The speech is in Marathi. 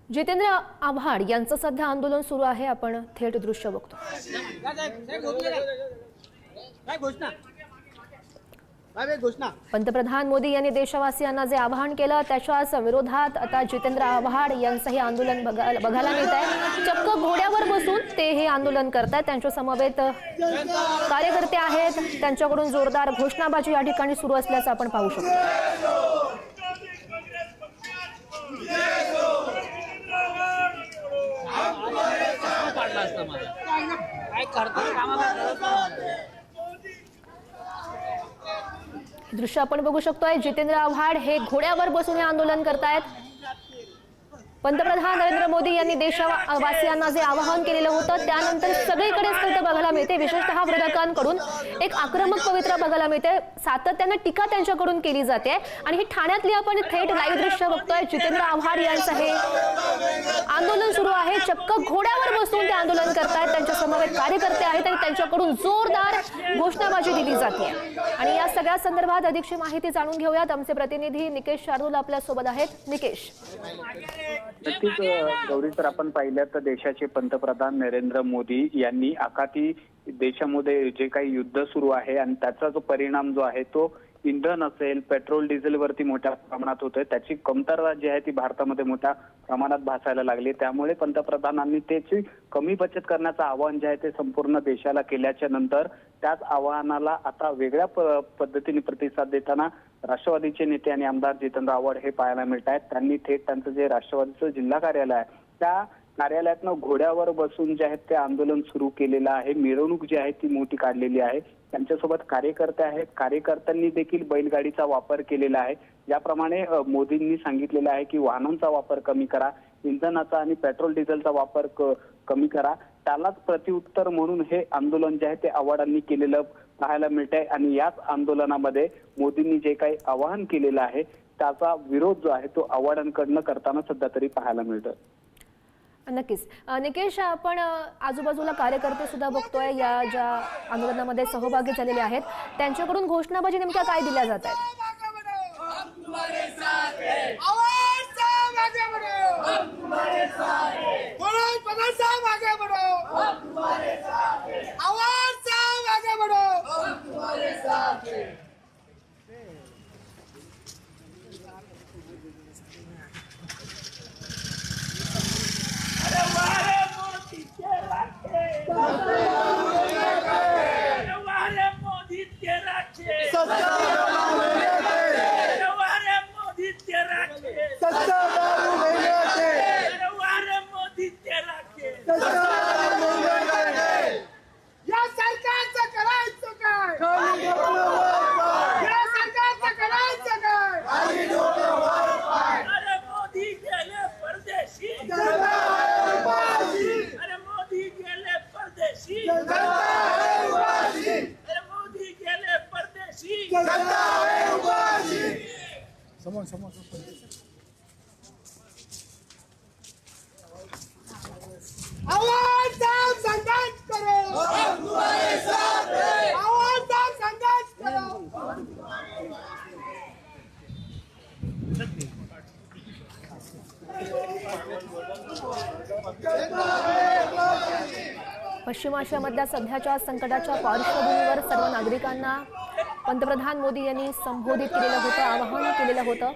जितेंद्र आव्हाड यांचं सध्या आंदोलन सुरू आहे। आपण थेट दृश्य बघतो। पंतप्रधान मोदी यांनी देशवासियांना जे आवाहन केलं त्याच्याच विरोधात आता जितेंद्र आव्हाड यांचंही आंदोलन बघायला मिळत आहे। चक्क घोड्यावर बसून ते हे आंदोलन करतात। त्यांच्या समवेत कार्यकर्ते आहेत, त्यांच्याकडून जोरदार घोषणाबाजी या ठिकाणी सुरू असल्याचं आपण पाहू शकतो। दृश्य आपण बघू शकतोय। जितेंद्र आव्हाड हे घोड्यावर बसून हे आंदोलन करतायत। पंतप्रधान नरेंद्र मोदी यांनी देशवासियांना जे आवाहन केलेलं होतं त्यानंतर सगळीकडेच खरं बघायला मिळते। विशेषतः विरोधकांकडून एक आक्रमक पवित्रा बघायला मिळते। सातत्याने टीका त्यांच्याकडून केली जाते आणि ही ठाण्यातली आपण थेट लाईव्ह दृश्य बघतोय। जितेंद्र आव्हाड यांचं हे आंदोलन सुरू आहे। चक्क घोड्यावर बसून ते आंदोलन करतायत। त्यांच्या समवेत कार्यकर्ते आहेत आणि त्यांच्याकडून जोरदार घोषणाबाजी दिली जाते। आणि या सगळ्या संदर्भात अधिकची माहिती जाणून घेऊयात। आमचे प्रतिनिधी निकेश शार्दूल आपल्या सोबत आहेत। निकेश, नक्कीच गौरी, तर आपण पाहिलं तर देशाचे पंतप्रधान नरेंद्र मोदी यांनी आखाती देशामध्ये जे काही युद्ध सुरू आहे आणि त्याचा जो परिणाम जो आहे तो इंधन असेल, पेट्रोल डिझेलवरती मोठ्या प्रमाणात होतोय, त्याची कमतरता जी आहे ती भारतामध्ये मोठ्या प्रमाणात भासायला लागली। त्यामुळे पंतप्रधानांनी त्याची कमी बचत करण्याचं आवाहन जे आहे ते संपूर्ण देशाला केल्याच्या नंतर त्याच आवाहनाला आता वेगळ्या पद्धतीने प्रतिसाद देताना राष्ट्रवादीचे नेते आणि आमदार जितेंद्र आव्हाड हे पाहायला मिळत आहेत। त्यांनी थेट त्यांचं जे राष्ट्रवादीचं जिल्हा कार्यालय आहे त्या कार्यालयातनं घोड्यावर बसून जे आहेत ते आंदोलन सुरू केलेलं आहे। मिरवणूक जी आहे ती मोठी काढलेली आहे। त्यांच्यासोबत कार्यकर्ते आहेत। कार्यकर्त्यांनी देखील बैलगाडीचा वापर केलेला आहे। याप्रमाणे मोदींनी सांगितलेलं आहे की वाहनांचा वापर कमी करा, इंधनाचा आणि पेट्रोल डिझेलचा वापर कमी करा। त्यालाच प्रत्युत्तर म्हणून हे आंदोलन जे आहे ते आव्हाडांनी केलेलं पाहायला मिळत आहे। आणि याच आंदोलनामध्ये मोदींनी जे काही आवाहन केलेलं आहे त्याचा विरोध जो आहे तो आव्हाडांकडनं करताना सध्या तरी पाहायला मिळतं। नक्कीच निकेश, आपण आजूबाजूला कार्यकर्ते सुद्धा बघतोय या ज्या आंदोलनामध्ये सहभागी झालेले आहेत त्यांच्याकडून घोषणाबाजी नेमक्या काय दिल्या जात आहेत? पश्चिम आशियामधल्या सध्याच्या संकटाच्या पार्श्वभूमीवर सर्व नागरिकांना पंतप्रधान मोदी यांनी संबोधित केलेलं होतं, आवाहन केलेलं होतं।